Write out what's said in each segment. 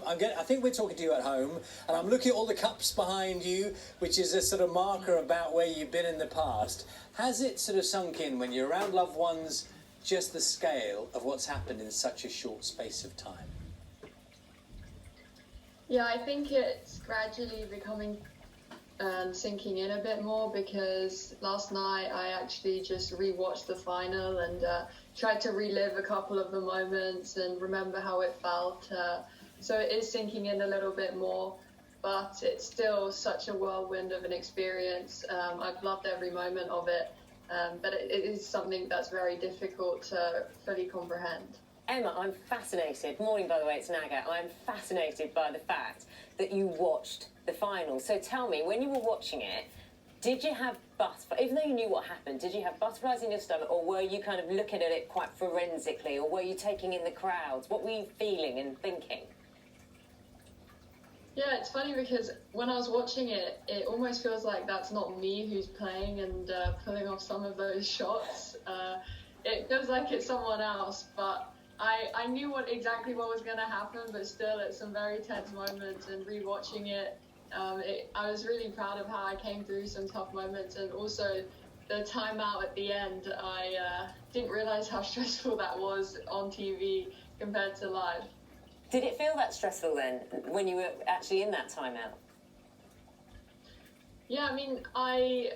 I think we're talking to you at home, and I'm looking at all the cups behind you, which is a sort of marker about where you've been in the past. Has it sort of sunk in when you're around loved ones, just the scale of what's happened in such a short space of time? Yeah, I think it's gradually becoming and sinking in a bit more, because last night I actually just rewatched the final and tried to relive a couple of the moments and remember how it felt. So it is sinking in a little bit more, but it's still such a whirlwind of an experience. I've loved every moment of it, but it is something that's very difficult to fully comprehend. Emma, I'm fascinated. Morning, by the way, it's Naga. I'm fascinated by the fact that you watched the final. So tell me, when you were watching it, did you have butterflies, even though you knew what happened, did you have butterflies in your stomach, or were you kind of looking at it quite forensically, or were you taking in the crowds? What were you feeling and thinking? Yeah, it's funny because when I was watching it, it almost feels like that's not me who's playing and pulling off some of those shots. It feels like it's someone else, but I knew exactly what was going to happen, but still, it's some very tense moments, and rewatching it, I was really proud of how I came through some tough moments, and also the timeout at the end. I didn't realize how stressful that was on TV compared to live. Did it feel that stressful then, when you were actually in that timeout? Yeah, I mean, I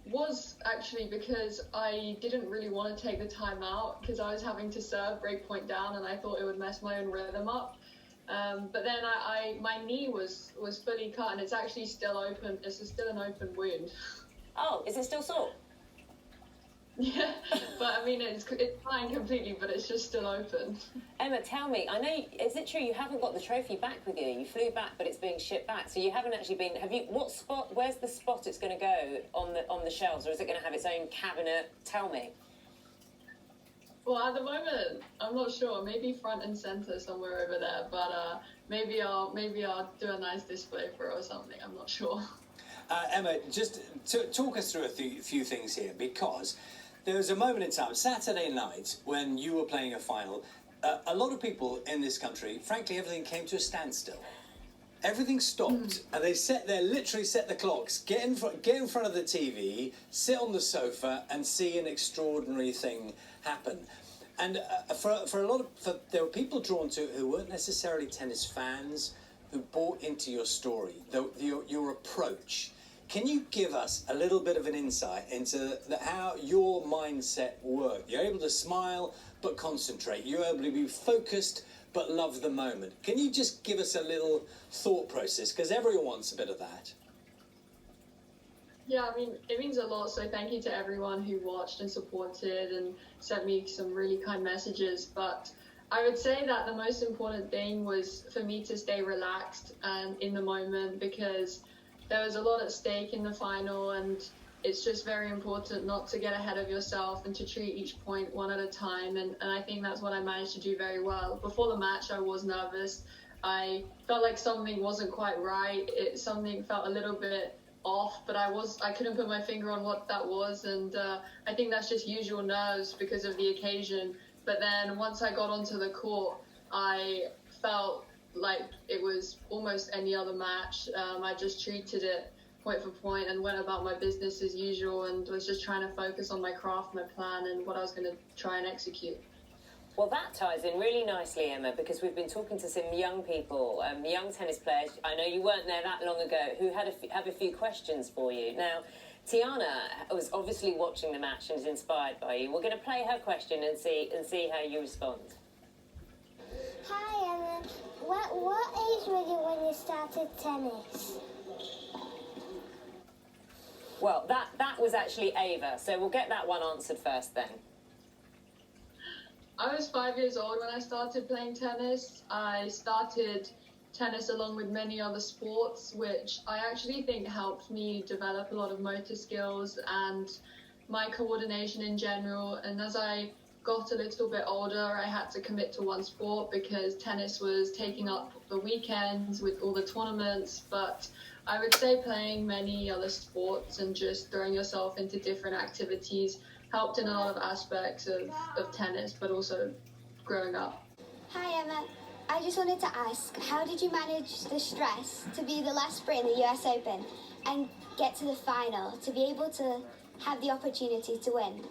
was actually, because I didn't really want to take the time out because I was having to serve break point down, and I thought it would mess my own rhythm up. But then my knee was fully cut, and it's actually still open. It's still an open wound. Oh, is it still sore? Yeah, but I mean, it's fine completely, but it's just still open. Emma, tell me, I know, is it true you haven't got the trophy back with you? You flew back, but it's being shipped back, so you haven't actually been, where's the spot it's going to go on the shelves, or is it going to have its own cabinet? Tell me. Well, at the moment, I'm not sure. Maybe front and center somewhere over there, but maybe I'll do a nice display for it or something. I'm not sure. Emma, just talk us through a few things here, because there was a moment in time, Saturday night, when you were playing a final. A lot of people in this country, frankly, everything came to a standstill. Everything stopped, and they literally set the clocks, get in front of the TV, sit on the sofa, and see an extraordinary thing happen. And there were people drawn to it who weren't necessarily tennis fans, who bought into your story, your approach. Can you give us a little bit of an insight into how your mindset worked? You're able to smile but concentrate. You're able to be focused but love the moment. Can you just give us a little thought process? Because everyone wants a bit of that. Yeah, I mean, it means a lot, so thank you to everyone who watched and supported and sent me some really kind messages. But I would say that the most important thing was for me to stay relaxed and in the moment, because there was a lot at stake in the final, and it's just very important not to get ahead of yourself and to treat each point one at a time. And I think that's what I managed to do very well. Before the match, I was nervous. I felt like something wasn't quite right. Something felt a little bit off, but I couldn't put my finger on what that was. And I think that's just usual nerves because of the occasion. But then once I got onto the court, I felt like it was almost any other match. I just treated it point for point and went about my business as usual, and was just trying to focus on my craft, my plan, and what I was going to try and execute. Well, that ties in really nicely, Emma, because we've been talking to some young people, young tennis players. I know you weren't there that long ago, who have a few questions for you. Now, Tiana was obviously watching the match and is inspired by you. We're going to play her question and see how you respond. Hi, Emma. What age were you when you started tennis? Well, that was actually Ava, so we'll get that one answered first then. I was 5 years old when I started playing tennis. I started tennis along with many other sports, which I actually think helped me develop a lot of motor skills and my coordination in general. And as I got a little bit older, I had to commit to one sport because tennis was taking up the weekends with all the tournaments. But I would say playing many other sports and just throwing yourself into different activities helped in a lot of aspects of tennis, but also growing up. Hi, Emma. I just wanted to ask, how did you manage the stress to be the last Brit in the US Open and get to the final, to be able to have the opportunity to win?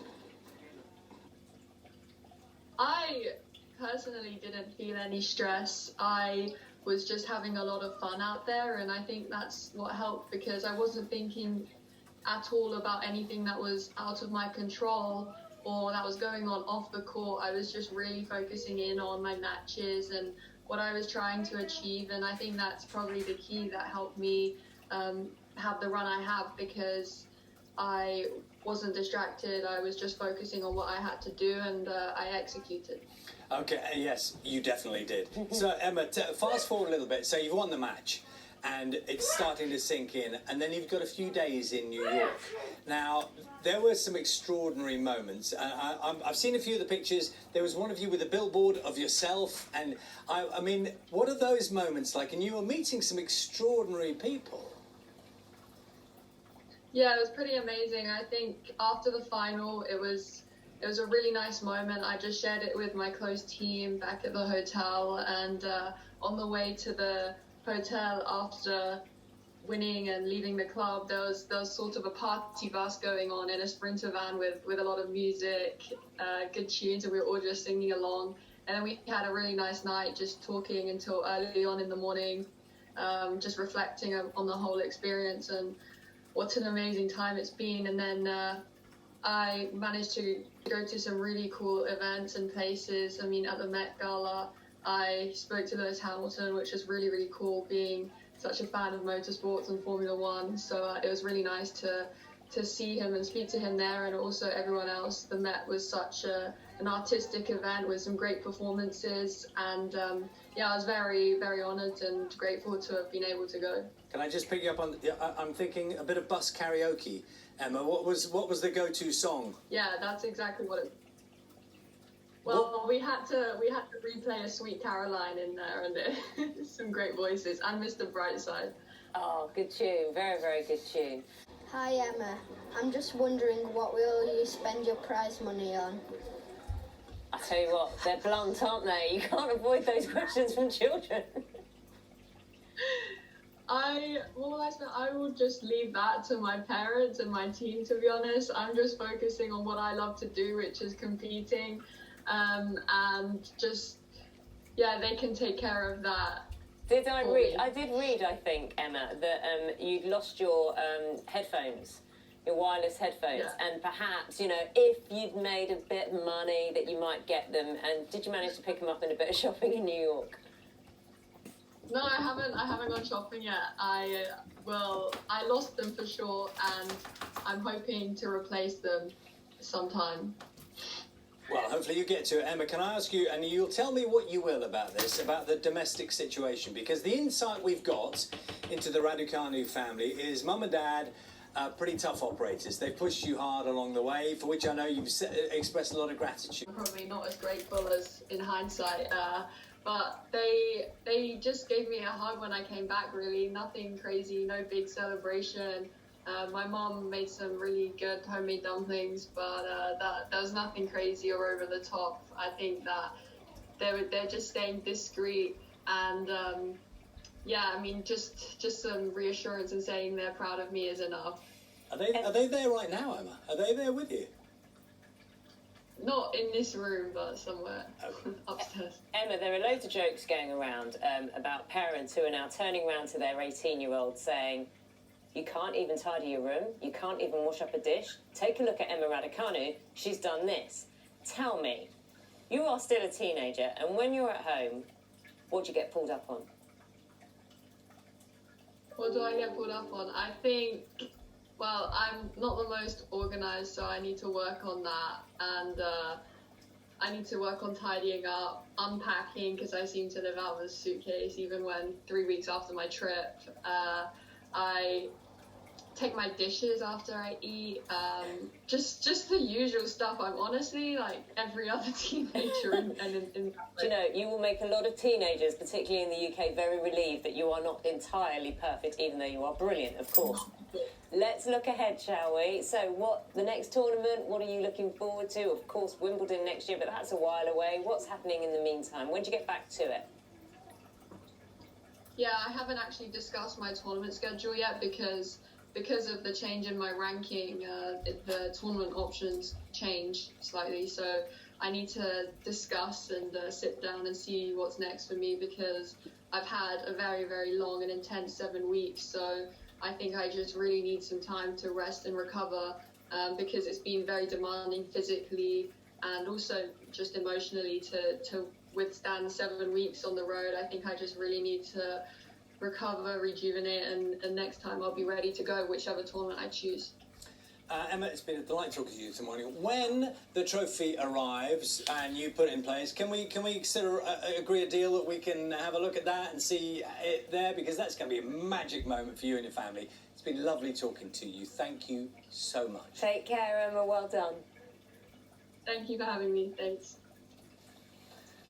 I personally didn't feel any stress. I was just having a lot of fun out there, and I think that's what helped, because I wasn't thinking at all about anything that was out of my control or that was going on off the court. I was just really focusing in on my matches and what I was trying to achieve, and I think that's probably the key that helped me have the run I have, because I wasn't distracted. I was just focusing on what I had to do, and I executed. Okay, yes, you definitely did. So, Emma, fast forward a little bit. So you've won the match, and it's starting to sink in, and then you've got a few days in New York. Now, there were some extraordinary moments. I've seen a few of the pictures. There was one of you with a billboard of yourself, and I mean, what are those moments like? And you were meeting some extraordinary people. Yeah, it was pretty amazing. I think after the final, it was a really nice moment. I just shared it with my close team back at the hotel, and on the way to the hotel after winning and leaving the club, there was sort of a party bus going on in a Sprinter van with a lot of music, good tunes, and we were all just singing along. And then we had a really nice night, just talking until early on in the morning, just reflecting on the whole experience and what an amazing time it's been. And then I managed to go to some really cool events and places. I mean, at the Met Gala, I spoke to Lewis Hamilton, which was really, really cool, being such a fan of motorsports and Formula One. So it was really nice to see him and speak to him there, and also everyone else. The Met was such an artistic event with some great performances, and yeah, I was very, very honoured and grateful to have been able to go. Can I just pick you up on? I'm thinking a bit of bus karaoke. Emma, what was the go-to song? Yeah, that's exactly what it. Well, we had to replay a Sweet Caroline in there, and some great voices, and Mr. Brightside. Oh, good tune. Very, very good tune. Hi Emma, I'm just wondering, what will you spend your prize money on? I tell you what, they're blunt, aren't they? You can't avoid those questions from children. I will just leave that to my parents and my team, to be honest. I'm just focusing on what I love to do, which is competing, and just, yeah, they can take care of that. I did read, I think, Emma, that you'd lost your headphones, your wireless headphones, Yeah. and perhaps, if you'd made a bit of money that you might get them. And did you manage to pick them up in a bit of shopping in New York? No, I haven't gone shopping yet. I lost them for sure, and I'm hoping to replace them sometime. Well, hopefully you get to it. Emma, can I ask you, and you'll tell me what you will about this, about the domestic situation, because the insight we've got into the Raducanu family is mum and dad are pretty tough operators. They've pushed you hard along the way, for which I know you've expressed a lot of gratitude. I'm probably not as grateful as in hindsight, but they just gave me a hug when I came back, really. Nothing crazy, no big celebration. My mom made some really good homemade dumplings, but there was nothing crazy or over the top. I think that they're just staying discreet, and yeah, I mean, just some reassurance and saying they're proud of me is enough. Are they there right now, Emma? Are they there with you? Not in this room, but somewhere upstairs. Emma, there are loads of jokes going around about parents who are now turning around to their 18-year-old saying, you can't even tidy your room, you can't even wash up a dish. Take a look at Emma Raducanu, she's done this. Tell me, you are still a teenager, and when you're at home, what do you get pulled up on? What do I get pulled up on? I think, well, I'm not the most organised, so I need to work on that, and I need to work on tidying up, unpacking, because I seem to live out of a suitcase even when 3 weeks after my trip. I take my dishes after I eat, just the usual stuff. I'm honestly like every other teenager in Do you know, you will make a lot of teenagers, particularly in the UK, very relieved that you are not entirely perfect, even though you are brilliant, of course. Let's look ahead, shall we? So the next tournament, what are you looking forward to? Of course, Wimbledon next year, but that's a while away. What's happening in the meantime? When do you get back to it? Yeah, I haven't actually discussed my tournament schedule yet because of the change in my ranking, the tournament options changed slightly. So I need to discuss and sit down and see what's next for me because I've had a very, very long and intense 7 weeks. So I think I just really need some time to rest and recover because it's been very demanding physically and also just emotionally to withstand 7 weeks on the road. I think I just really need to recover, rejuvenate, and next time I'll be ready to go, whichever tournament I choose. Emma, it's been a delight talking to you this morning. When the trophy arrives and you put it in place, can we sort of agree a deal that we can have a look at that and see it there? Because that's going to be a magic moment for you and your family. It's been lovely talking to you. Thank you so much. Take care, Emma. Well done. Thank you for having me. Thanks.